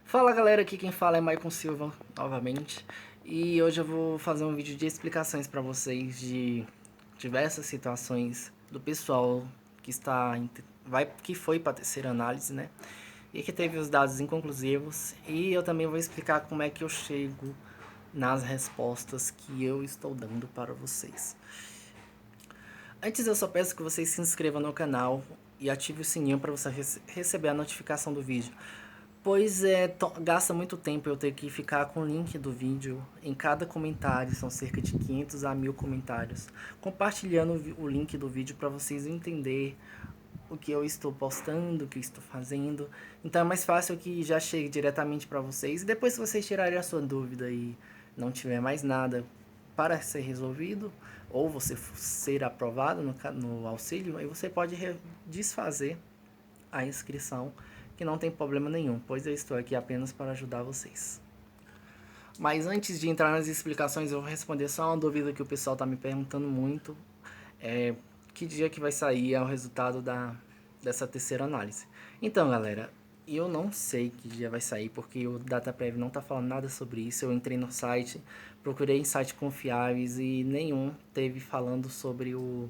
Fala galera, aqui quem fala é Maicon Silva novamente, e hoje eu vou fazer um vídeo de explicações para vocês de diversas situações do pessoal que que foi para a terceira análise, né? E que teve os dados inconclusivos, e eu também vou explicar como é que eu chego nas respostas que eu estou dando para vocês. Antes eu só peço que vocês se inscrevam no canal e ative o sininho para você receber a notificação do vídeo. Pois gasta muito tempo eu ter que ficar com o link do vídeo em cada comentário, são cerca de 500 a 1000 comentários, compartilhando o link do vídeo para vocês entenderem o que eu estou postando, o que eu estou fazendo. Então é mais fácil que já chegue diretamente para vocês. E depois, se vocês tirarem a sua dúvida e não tiver mais nada para ser resolvido, ou você ser aprovado no auxílio, aí você pode desfazer a inscrição, que não tem problema nenhum, pois eu estou aqui apenas para ajudar vocês. Mas antes de entrar nas explicações, eu vou responder só uma dúvida que o pessoal está me perguntando muito. Que dia que vai sair o resultado dessa terceira análise? Então, galera, eu não sei que dia vai sair, porque o DataPrev não está falando nada sobre isso. Eu entrei no site, procurei em sites confiáveis e nenhum teve falando sobre o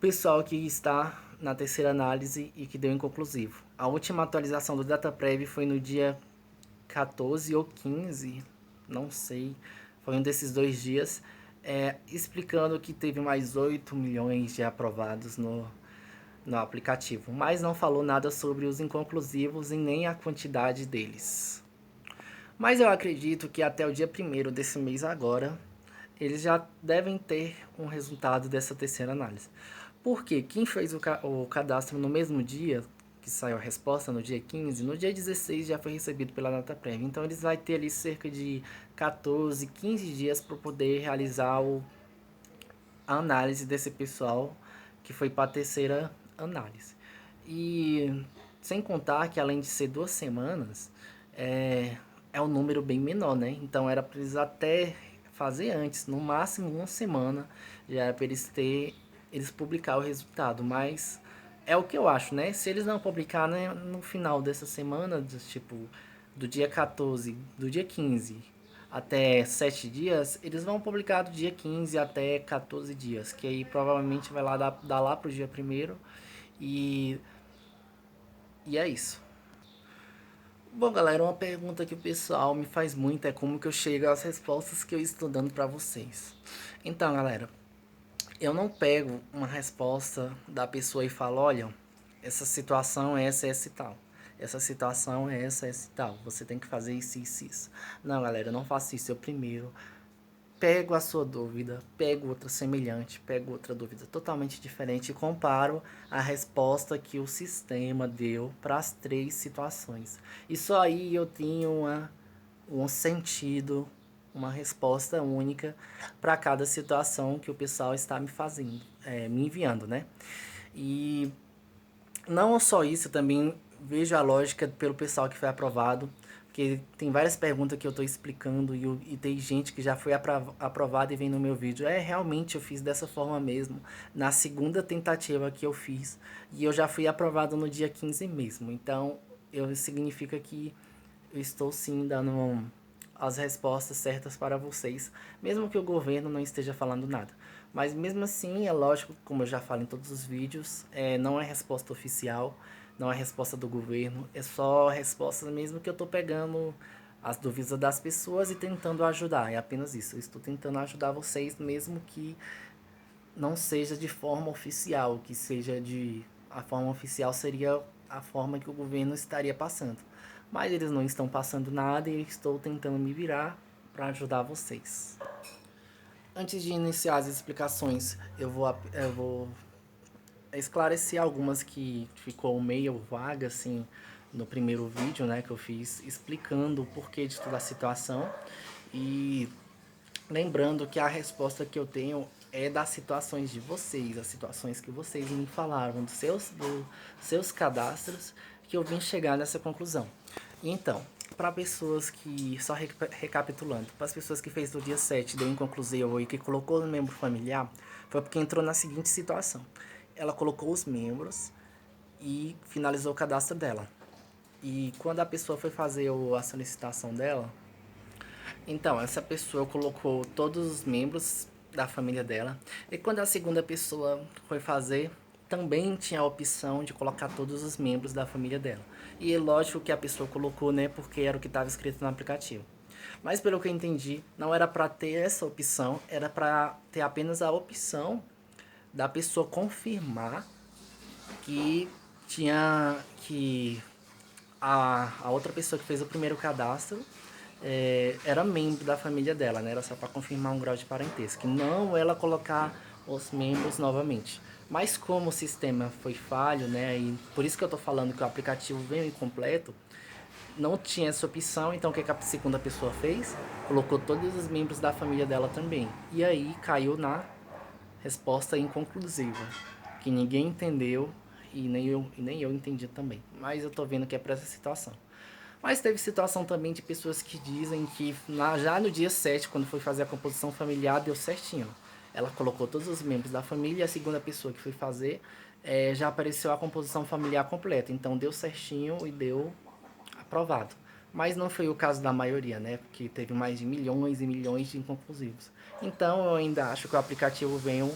pessoal que está na terceira análise e que deu inconclusivo. A última atualização do DataPrev foi no dia 14 ou 15, não sei, foi um desses 2 dias, explicando que teve mais 8 milhões de aprovados no aplicativo, mas não falou nada sobre os inconclusivos e nem a quantidade deles. Mas eu acredito que até o dia 1º desse mês agora, eles já devem ter um resultado dessa terceira análise. Porque quem fez o cadastro no mesmo dia que saiu a resposta, no dia 15, no dia 16 já foi recebido pela DataPrev. Então eles vão ter ali cerca de 14, 15 dias para poder realizar a análise desse pessoal que foi para a terceira análise. E sem contar que além de ser 2 semanas, é um número bem menor, né? Então era para eles até fazer antes, no máximo 1 semana, já era para eles publicar o resultado, mas é o que eu acho, né? Se eles não publicar, né, no final dessa semana, tipo, do dia 14, do dia 15 até 7 dias, eles vão publicar do dia 15 até 14 dias, que aí provavelmente vai lá dar lá pro dia 1º e, e é isso. Bom, galera, uma pergunta que o pessoal me faz muito é como que eu chego às respostas que eu estou dando para vocês. Então, galera, eu não pego uma resposta da pessoa e falo, olha, essa situação é essa e tal. Essa situação é essa e tal. Você tem que fazer isso, isso, isso. Não, galera, eu não faço isso. Eu primeiro pego a sua dúvida, pego outra semelhante, pego outra dúvida totalmente diferente e comparo a resposta que o sistema deu para as 3 situações. E só aí eu tenho um sentido, uma resposta única para cada situação que o pessoal está me fazendo, me enviando, né? E não só isso, também vejo a lógica pelo pessoal que foi aprovado, porque tem várias perguntas que eu estou explicando e tem gente que já foi aprovada e vem no meu vídeo. Realmente eu fiz dessa forma mesmo, na segunda tentativa que eu fiz, e eu já fui aprovado no dia 15 mesmo. Então, significa que eu estou sim dando as respostas certas para vocês, mesmo que o governo não esteja falando nada. Mas mesmo assim, é lógico, como eu já falo em todos os vídeos, não é resposta oficial, não é resposta do governo, é só resposta mesmo que eu estou pegando as dúvidas das pessoas e tentando ajudar, é apenas isso. Eu estou tentando ajudar vocês, mesmo que não seja de forma oficial, que seja a forma oficial seria a forma que o governo estaria passando. Mas eles não estão passando nada e eu estou tentando me virar para ajudar vocês. Antes de iniciar as explicações, eu vou esclarecer algumas que ficou meio vaga assim no primeiro vídeo, né, que eu fiz explicando o porquê de toda a situação e lembrando que a resposta que eu tenho é das situações de vocês, as situações que vocês me falaram, dos seus cadastros, que eu vim chegar nessa conclusão. Então, para pessoas que, só recapitulando, para as pessoas que fez do dia 7, deu inconclusivo e que colocou o membro familiar, foi porque entrou na seguinte situação. Ela colocou os membros e finalizou o cadastro dela. E quando a pessoa foi fazer a solicitação dela, então essa pessoa colocou todos os membros da família dela. E quando a segunda pessoa foi fazer, também tinha a opção de colocar todos os membros da família dela. E é lógico que a pessoa colocou, né, porque era o que estava escrito no aplicativo. Mas pelo que eu entendi, não era para ter essa opção, era para ter apenas a opção da pessoa confirmar que tinha que a outra pessoa que fez o primeiro cadastro era membro da família dela, né? Era só para confirmar um grau de parentesco, não ela colocar os membros novamente. Mas como o sistema foi falho, né? E por isso que eu tô falando que o aplicativo veio incompleto, não tinha essa opção, então o que a segunda pessoa fez? Colocou todos os membros da família dela também. E aí caiu na resposta inconclusiva, que ninguém entendeu e nem eu entendi também. Mas eu tô vendo que é para essa situação. Mas teve situação também de pessoas que dizem que já no dia 7, quando foi fazer a composição familiar, deu certinho. Ela colocou todos os membros da família e a segunda pessoa que foi fazer já apareceu a composição familiar completa. Então deu certinho e deu aprovado. Mas não foi o caso da maioria, né? Porque teve mais de milhões e milhões de inconclusivos. Então eu ainda acho que o aplicativo veio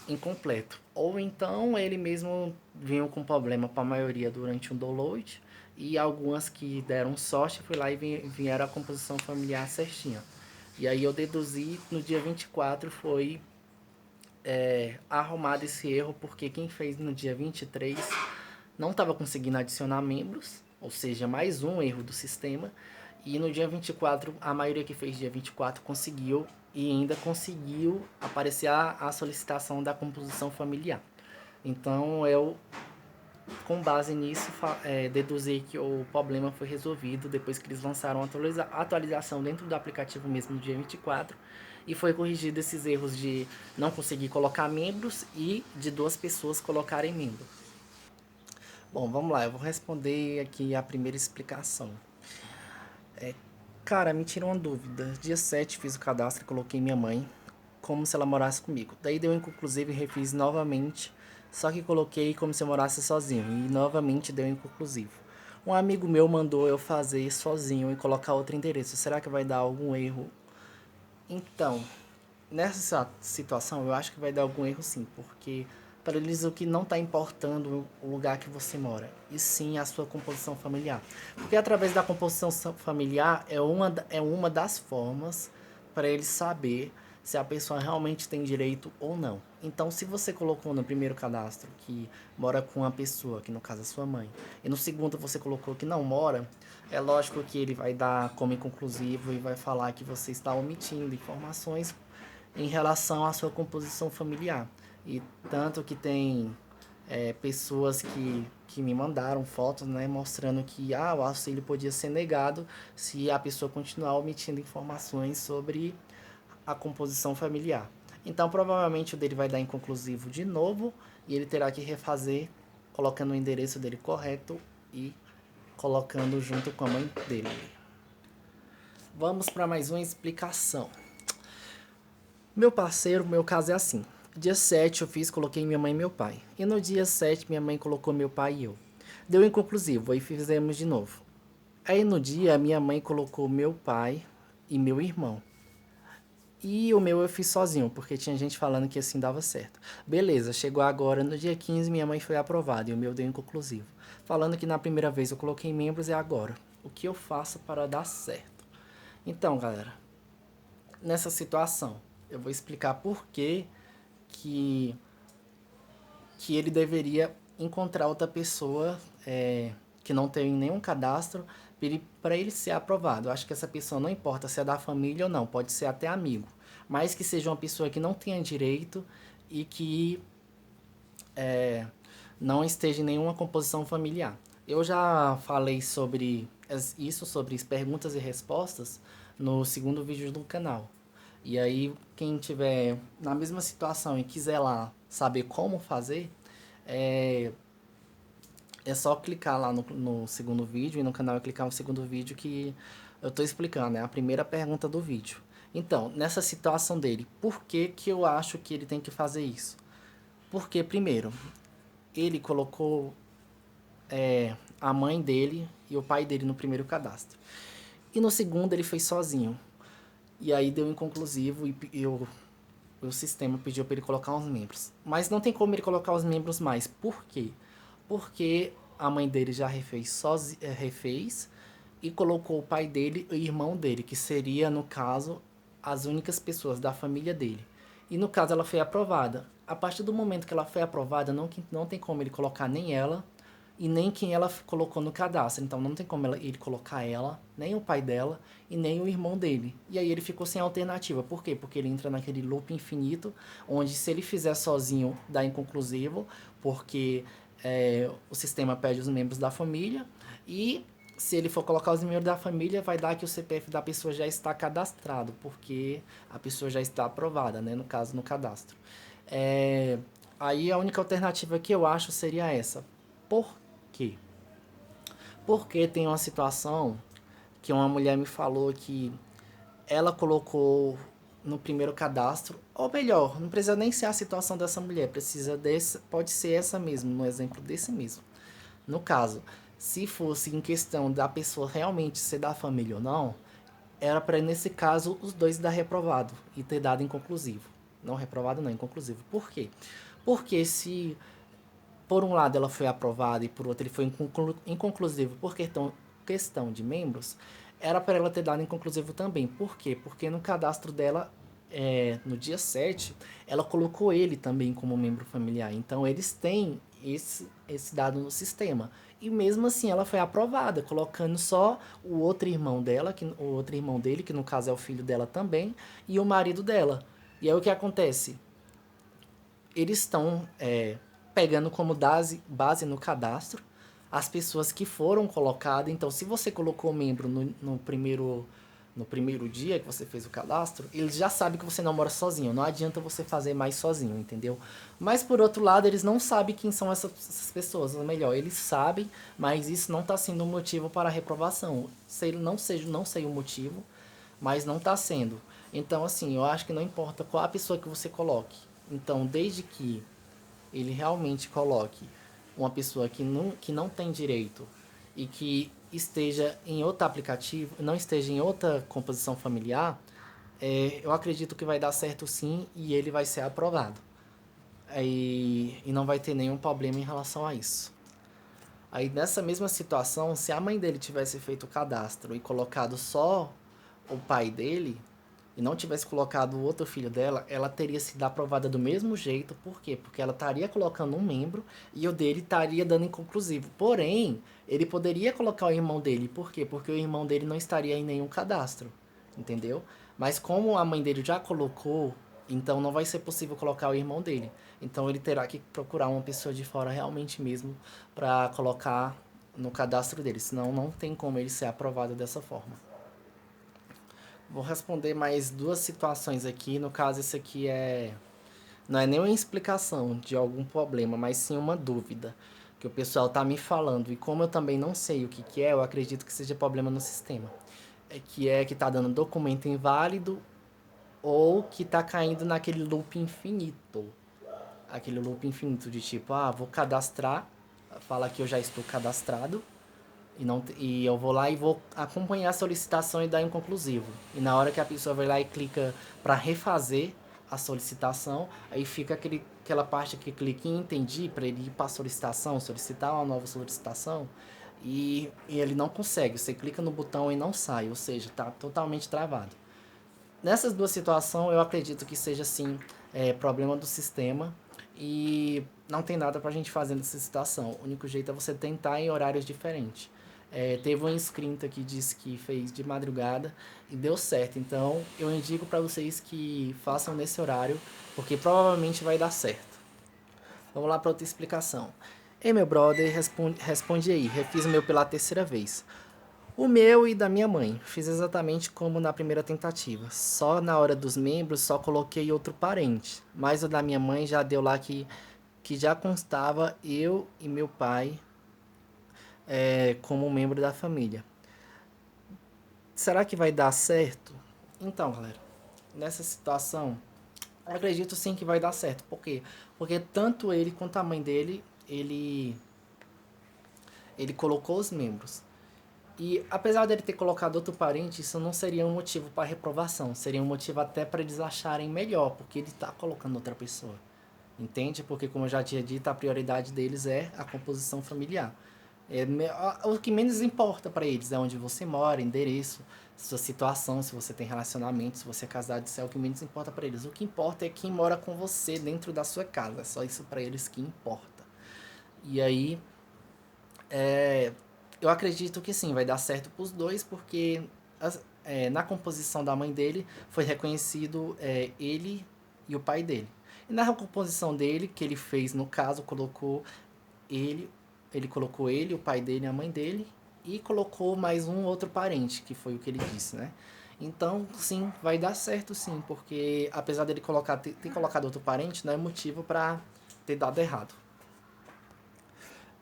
incompleto. Ou então ele mesmo veio com problema para a maioria durante o download. E algumas que deram sorte foi lá e vieram a composição familiar certinha. E aí eu deduzi no dia 24 foi arrumado esse erro, porque quem fez no dia 23 não estava conseguindo adicionar membros, ou seja, mais um erro do sistema. E no dia 24, a maioria que fez dia 24 conseguiu e ainda conseguiu aparecer a solicitação da composição familiar. Então eu, com base nisso, deduzi que o problema foi resolvido depois que eles lançaram a atualização dentro do aplicativo mesmo no dia 24 e foi corrigido esses erros de não conseguir colocar membros e de duas pessoas colocarem membros. Bom, vamos lá, eu vou responder aqui a primeira explicação. Cara, me tirou uma dúvida. Dia 7 fiz o cadastro e coloquei minha mãe como se ela morasse comigo. Daí deu inconclusivo e refiz novamente, só que coloquei como se eu morasse sozinho e novamente deu inconclusivo. Um amigo meu mandou eu fazer sozinho e colocar outro endereço. Será que vai dar algum erro? Então, nessa situação eu acho que vai dar algum erro sim, porque para eles o que não está importando o lugar que você mora, e sim a sua composição familiar. Porque através da composição familiar é uma das formas para eles saber se a pessoa realmente tem direito ou não. Então, se você colocou no primeiro cadastro que mora com uma pessoa, que no caso é sua mãe, e no segundo você colocou que não mora, é lógico que ele vai dar como inconclusivo e vai falar que você está omitindo informações em relação à sua composição familiar. E tanto que tem pessoas que me mandaram fotos, né, mostrando que o auxílio podia ser negado se a pessoa continuar omitindo informações sobre a composição familiar. Então, provavelmente o dele vai dar inconclusivo de novo e ele terá que refazer, colocando o endereço dele correto e colocando junto com a mãe dele. Vamos para mais uma explicação. Meu parceiro, meu caso é assim. Dia 7 eu coloquei minha mãe e meu pai. E no dia 7 minha mãe colocou meu pai e eu. Deu inconclusivo, aí fizemos de novo. Aí no dia minha mãe colocou meu pai e meu irmão. E o meu eu fiz sozinho, porque tinha gente falando que assim dava certo. Beleza, chegou agora, no dia 15 minha mãe foi aprovada e o meu deu inconclusivo. Falando que na primeira vez eu coloquei membros e agora. O que eu faço para dar certo? Então, galera, nessa situação, eu vou explicar por que, que ele deveria encontrar outra pessoa que não tem nenhum cadastro para ele ser aprovado. Eu acho que essa pessoa não importa se é da família ou não, pode ser até amigo, mas que seja uma pessoa que não tenha direito e que não esteja em nenhuma composição familiar. Eu já falei sobre isso, sobre perguntas e respostas, no segundo vídeo do canal. E aí, quem tiver na mesma situação e quiser lá saber como fazer, é, é só clicar lá no segundo vídeo e no canal clicar no segundo vídeo que eu estou explicando, é a primeira pergunta do vídeo. Então, nessa situação dele, por que eu acho que ele tem que fazer isso? Porque, primeiro, ele colocou a mãe dele e o pai dele no primeiro cadastro. E no segundo ele fez sozinho. E aí deu inconclusivo o sistema pediu para ele colocar os membros. Mas não tem como ele colocar os membros mais. Por quê? Porque a mãe dele já refez e colocou o pai dele e o irmão dele, que seria, no caso, as únicas pessoas da família dele. E no caso ela foi aprovada. A partir do momento que ela foi aprovada, não tem como ele colocar nem ela e nem quem ela colocou no cadastro. Então não tem como ele colocar ela, nem o pai dela e nem o irmão dele. E aí ele ficou sem alternativa. Por quê? Porque ele entra naquele loop infinito, onde se ele fizer sozinho dá inconclusivo, porque o sistema pede os membros da família, e se ele for colocar os membros da família, vai dar que o CPF da pessoa já está cadastrado, porque a pessoa já está aprovada, né? No caso, no cadastro. Aí a única alternativa que eu acho seria essa. Por quê? Porque tem uma situação que uma mulher me falou que ela colocou no primeiro cadastro, ou melhor, não precisa nem ser a situação dessa mulher, pode ser essa mesmo, no exemplo desse mesmo. No caso, se fosse em questão da pessoa realmente ser da família ou não, era para nesse caso os dois dar reprovado e ter dado inconclusivo. Não reprovado, não, inconclusivo. Por quê? Porque se por um lado ela foi aprovada e por outro ele foi inconclusivo por questão de membros, era para ela ter dado inconclusivo também. Por quê? Porque no cadastro dela, no dia 7, ela colocou ele também como membro familiar. Então eles têm esse dado no sistema. E mesmo assim ela foi aprovada, colocando só o outro irmão dela, o outro irmão dele, que no caso é o filho dela também, e o marido dela. E aí o que acontece? Eles estão pegando como base no cadastro as pessoas que foram colocadas. Então, se você colocou membro no primeiro dia que você fez o cadastro, eles já sabem que você não mora sozinho. Não adianta você fazer mais sozinho, entendeu? Mas, por outro lado, eles não sabem quem são essas pessoas. Ou melhor, eles sabem, mas isso não está sendo um motivo para a reprovação. Não sei o motivo, mas não está sendo. Então, assim, eu acho que não importa qual a pessoa que você coloque. Então, desde que ele realmente coloque uma pessoa que não tem direito e que esteja em outro aplicativo, não esteja em outra composição familiar, eu acredito que vai dar certo sim e ele vai ser aprovado. E não vai ter nenhum problema em relação a isso. Aí nessa mesma situação, se a mãe dele tivesse feito o cadastro e colocado só o pai dele, e não tivesse colocado o outro filho dela, ela teria sido aprovada do mesmo jeito. Por quê? Porque ela estaria colocando um membro e o dele estaria dando inconclusivo. Porém, ele poderia colocar o irmão dele. Por quê? Porque o irmão dele não estaria em nenhum cadastro. Entendeu? Mas como a mãe dele já colocou, então não vai ser possível colocar o irmão dele. Então ele terá que procurar uma pessoa de fora realmente mesmo para colocar no cadastro dele. Senão não tem como ele ser aprovado dessa forma. Vou responder mais duas situações aqui. No caso, esse aqui não é nem uma explicação de algum problema, mas sim uma dúvida que o pessoal tá me falando. E como eu também não sei o que é, eu acredito que seja problema no sistema. Que tá dando documento inválido ou que tá caindo naquele loop infinito. Aquele loop infinito de tipo, vou cadastrar, fala que eu já estou cadastrado, e eu vou lá e vou acompanhar a solicitação e dar inconclusivo. E na hora que a pessoa vai lá e clica para refazer a solicitação, aí fica aquela parte que clica em entendi para ele ir para a solicitação, solicitar uma nova solicitação, e ele não consegue. Você clica no botão e não sai, ou seja, está totalmente travado. Nessas duas situações, eu acredito que seja sim problema do sistema e não tem nada pra gente fazer nessa situação. O único jeito é você tentar em horários diferentes. Teve um inscrito que disse que fez de madrugada e deu certo. Então, eu indico para vocês que façam nesse horário, porque provavelmente vai dar certo. Vamos lá para outra explicação. Ei, meu brother, responde aí. Refiz o meu pela terceira vez. O meu e da minha mãe. Fiz exatamente como na primeira tentativa. Só na hora dos membros, só coloquei outro parente. Mas o da minha mãe já deu lá que já constava eu e meu pai como membro da família. Será que vai dar certo? Então, galera, nessa situação, eu acredito sim que vai dar certo. Por quê? Porque tanto ele quanto a mãe dele, ele colocou os membros. E apesar dele ter colocado outro parente, isso não seria um motivo para reprovação. Seria um motivo até para eles acharem melhor, porque ele está colocando outra pessoa. Entende? Porque, como eu já tinha dito, a prioridade deles é a composição familiar. O que menos importa para eles é onde você mora, endereço, sua situação, se você tem relacionamento, se você é casado, isso é o que menos importa para eles. O que importa é quem mora com você dentro da sua casa. É só isso para eles que importa. E aí, eu acredito que sim, vai dar certo para os dois, porque na composição da mãe dele foi reconhecido ele e o pai dele. E na composição dele, que ele fez, no caso, ele, ele colocou ele, o pai dele e a mãe dele, e colocou mais um outro parente, que foi o que ele disse, né? Então, sim, vai dar certo sim, porque apesar dele ter colocado outro parente, não é motivo para ter dado errado.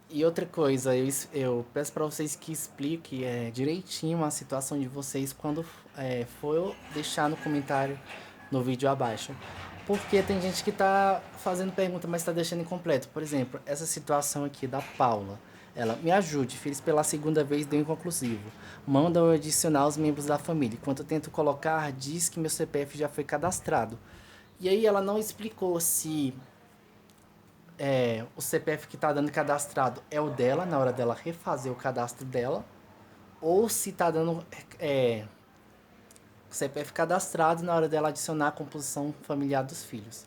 E outra coisa, eu peço para vocês que expliquem direitinho a situação de vocês quando for deixar no comentário no vídeo abaixo. Porque tem gente que tá fazendo pergunta, mas está deixando incompleto. Por exemplo, essa situação aqui da Paula. Ela, me ajude, fiz pela segunda vez, deu inconclusivo. Manda eu adicionar os membros da família. Enquanto eu tento colocar, diz que meu CPF já foi cadastrado. E aí ela não explicou se o CPF que está dando cadastrado é o dela, na hora dela refazer o cadastro dela, ou se está dando CPF cadastrado na hora dela adicionar a composição familiar dos filhos.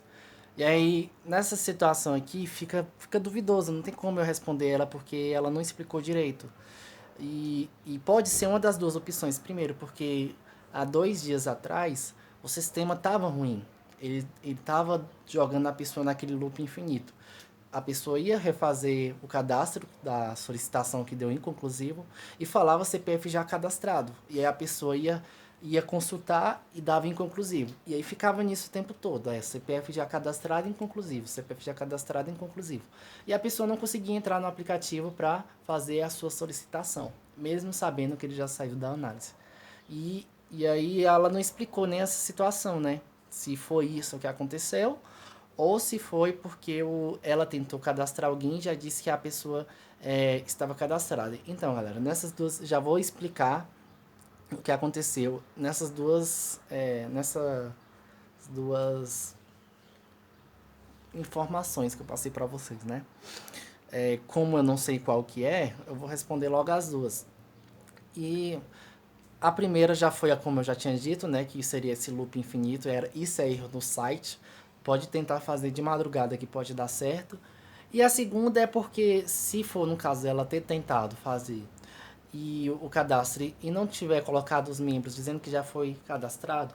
E aí, nessa situação aqui, fica duvidoso, não tem como eu responder ela porque ela não explicou direito. E pode ser uma das duas opções. Primeiro, porque há 2 dias atrás o sistema estava ruim. Ele estava jogando a pessoa naquele loop infinito. A pessoa ia refazer o cadastro da solicitação que deu inconclusivo e falava CPF já cadastrado. E aí a pessoa ia consultar e dava inconclusivo. E aí ficava nisso o tempo todo. CPF já cadastrado inconclusivo, CPF já cadastrado inconclusivo. E a pessoa não conseguia entrar no aplicativo para fazer a sua solicitação, mesmo sabendo que ele já saiu da análise. E aí ela não explicou nem essa situação, né? Se foi isso que aconteceu ou se foi porque ela tentou cadastrar alguém e já disse que a pessoa estava cadastrada. Então, galera, nessas duas, já vou explicar o que aconteceu nessas duas informações que eu passei para vocês, né? Como eu não sei qual que eu vou responder logo as duas. E a primeira já foi como eu já tinha dito, né? Que seria esse loop infinito, isso é erro no site. Pode tentar fazer de madrugada que pode dar certo. E a segunda é porque, se for no caso dela ter tentado fazer e o cadastro e não tiver colocado os membros dizendo que já foi cadastrado,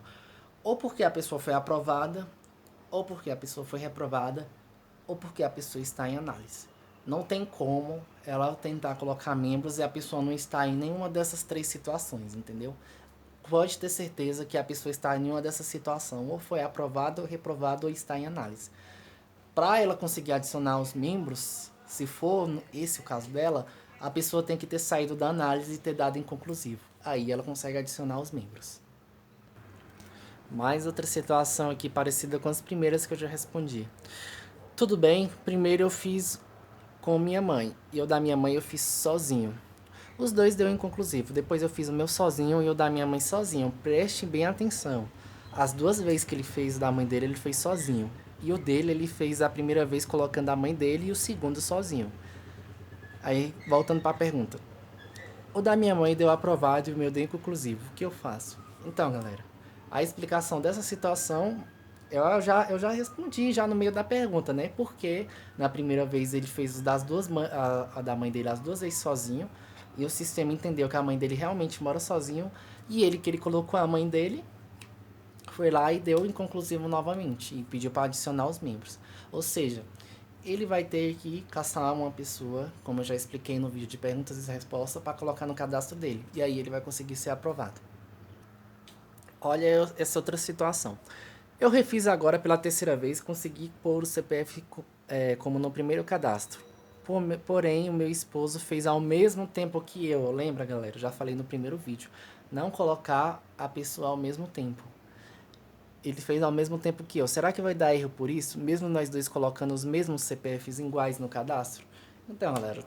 ou porque a pessoa foi aprovada, ou porque a pessoa foi reprovada, ou porque a pessoa está em análise. Não tem como ela tentar colocar membros e a pessoa não está em nenhuma dessas 3 situações, entendeu? Pode ter certeza que a pessoa está em uma dessas situações, ou foi aprovada ou reprovada ou está em análise. Para ela conseguir adicionar os membros, se for esse o caso dela, a pessoa tem que ter saído da análise e ter dado inconclusivo. Aí ela consegue adicionar os membros. Mais outra situação aqui parecida com as primeiras que eu já respondi. Tudo bem, primeiro eu fiz com minha mãe, e o da minha mãe eu fiz sozinho. Os dois deu inconclusivo. Depois eu fiz o meu sozinho e o da minha mãe sozinho. Preste bem atenção. As 2 vezes que ele fez o da mãe dele, ele fez sozinho. E o dele, ele fez a primeira vez colocando a mãe dele e o segundo sozinho. Aí, voltando para a pergunta. O da minha mãe deu aprovado e o meu deu inconclusivo. O que eu faço? Então, galera, a explicação dessa situação eu já respondi já no meio da pergunta, né? Porque na primeira vez ele fez a da mãe dele as 2 vezes sozinho. E o sistema entendeu que a mãe dele realmente mora sozinho. E ele colocou a mãe dele, foi lá e deu inconclusivo novamente. E pediu para adicionar os membros. Ou seja, ele vai ter que caçar uma pessoa, como eu já expliquei no vídeo de perguntas e respostas, para colocar no cadastro dele. E aí ele vai conseguir ser aprovado. Olha essa outra situação. Eu refiz agora pela 3ª vez, consegui pôr o CPF como no primeiro cadastro. Porém, o meu esposo fez ao mesmo tempo que eu. Lembra, galera? Eu já falei no primeiro vídeo. Não colocar a pessoa ao mesmo tempo. Ele fez ao mesmo tempo que eu. Será que vai dar erro por isso? Mesmo nós dois colocando os mesmos CPFs iguais no cadastro? Então, galera,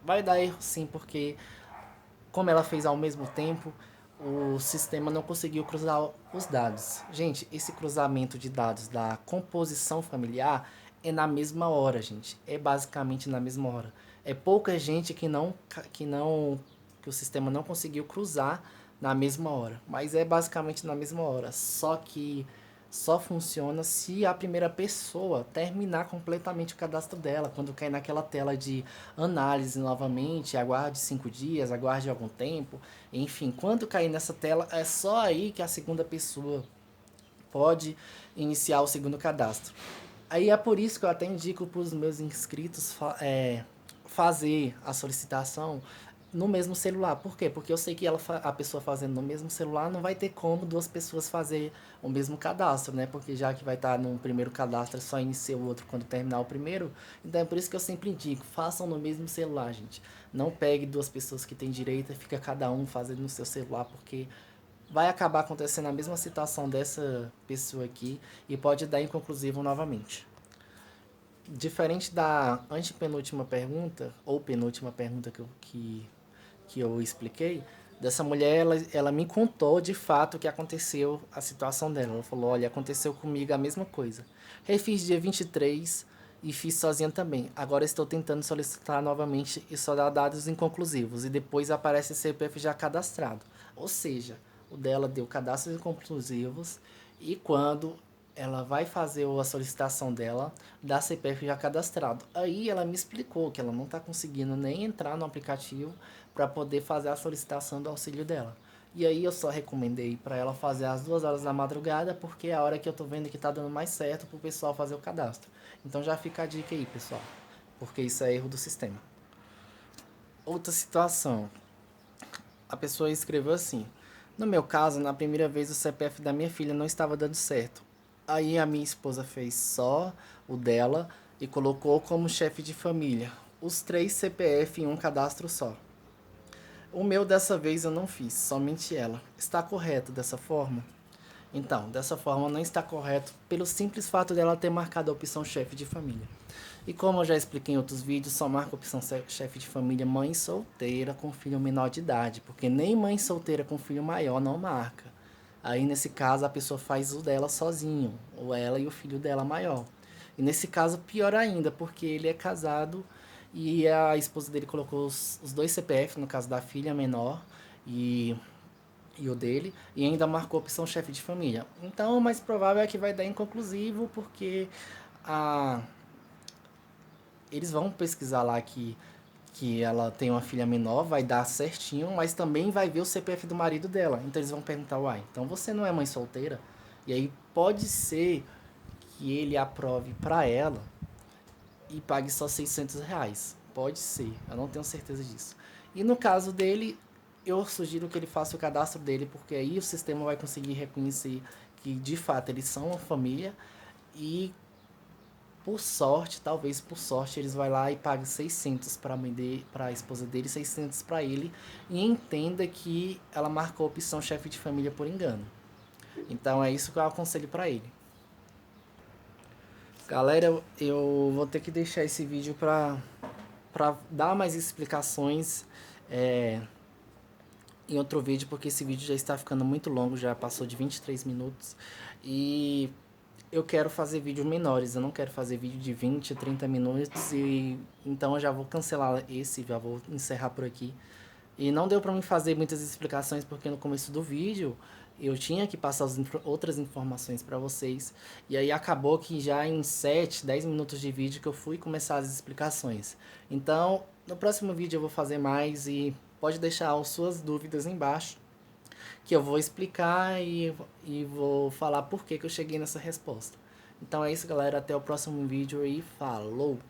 Vai dar erro sim, porque como ela fez ao mesmo tempo, o sistema não conseguiu cruzar os dados. Gente, esse cruzamento de dados da composição familiar é na mesma hora, gente. É basicamente na mesma hora. É pouca gente que o sistema não conseguiu cruzar na mesma hora, mas é basicamente na mesma hora. Só que só funciona se a primeira pessoa terminar completamente o cadastro dela. Quando cair naquela tela de análise novamente, aguarde 5 dias, aguarde algum tempo. Enfim, quando cair nessa tela, é só aí que a segunda pessoa pode iniciar o segundo cadastro. Aí é por isso que eu até indico para os meus inscritos fazer a solicitação no mesmo celular. Por quê? Porque eu sei que a pessoa fazendo no mesmo celular não vai ter como duas pessoas fazer o mesmo cadastro, né? Porque já que vai estar no primeiro cadastro, só inicia o outro quando terminar o primeiro. Então é por isso que eu sempre indico, façam no mesmo celular, gente. Não pegue duas pessoas que têm direito e fica cada um fazendo no seu celular, porque vai acabar acontecendo a mesma situação dessa pessoa aqui e pode dar inconclusivo novamente. Diferente da antepenúltima pergunta, ou penúltima pergunta que eu expliquei, dessa mulher, ela me contou de fato o que aconteceu, a situação dela. Ela falou, olha, aconteceu comigo a mesma coisa. Refiz dia 23 e fiz sozinha também. Agora estou tentando solicitar novamente e só dá dados inconclusivos. E depois aparece CPF já cadastrado. Ou seja, o dela deu cadastros inconclusivos e quando ela vai fazer a solicitação dela, da CPF já cadastrado. Aí ela me explicou que ela não está conseguindo nem entrar no aplicativo para poder fazer a solicitação do auxílio dela. E aí eu só recomendei para ela fazer às 2 horas da madrugada, porque é a hora que eu tô vendo que tá dando mais certo pro pessoal fazer o cadastro. Então já fica a dica aí, pessoal, porque isso é erro do sistema. Outra situação, a pessoa escreveu assim: no meu caso, na primeira vez o CPF da minha filha não estava dando certo. Aí a minha esposa fez só o dela e colocou como chefe de família os 3 CPF em um cadastro só. O meu dessa vez eu não fiz, somente ela. Está correto dessa forma? Então, dessa forma não está correto pelo simples fato dela ter marcado a opção chefe de família. E como eu já expliquei em outros vídeos, só marca a opção chefe de família mãe solteira com filho menor de idade, porque nem mãe solteira com filho maior não marca. Aí nesse caso a pessoa faz o dela sozinho, ou ela e o filho dela maior. E nesse caso pior ainda, porque ele é casado e a esposa dele colocou os dois CPF, no caso da filha menor e o dele, e ainda marcou a opção chefe de família. Então, o mais provável é que vai dar inconclusivo, porque a, eles vão pesquisar lá que ela tem uma filha menor, vai dar certinho, mas também vai ver o CPF do marido dela. Então, eles vão perguntar, uai, então você não é mãe solteira? E aí pode ser que ele aprove para ela e pague só R$ 600. Pode ser, eu não tenho certeza disso. E no caso dele, eu sugiro que ele faça o cadastro dele, porque aí o sistema vai conseguir reconhecer que de fato eles são uma família e por sorte, talvez por sorte, eles vai lá e paguem 600 para a mãe dele, para a esposa dele, 600 para ele e entenda que ela marcou a opção chefe de família por engano. Então é isso que eu aconselho para ele. Galera, eu vou ter que deixar esse vídeo para dar mais explicações em outro vídeo, porque esse vídeo já está ficando muito longo, já passou de 23 minutos. E eu quero fazer vídeos menores, eu não quero fazer vídeo de 20, 30 minutos. E então eu já vou cancelar esse, já vou encerrar por aqui. E não deu para mim fazer muitas explicações, porque no começo do vídeo eu tinha que passar outras informações para vocês. E aí acabou que já em 7, 10 minutos de vídeo que eu fui começar as explicações. Então, no próximo vídeo eu vou fazer mais e pode deixar as suas dúvidas embaixo, que eu vou explicar e vou falar por que eu cheguei nessa resposta. Então é isso, galera. Até o próximo vídeo e falou!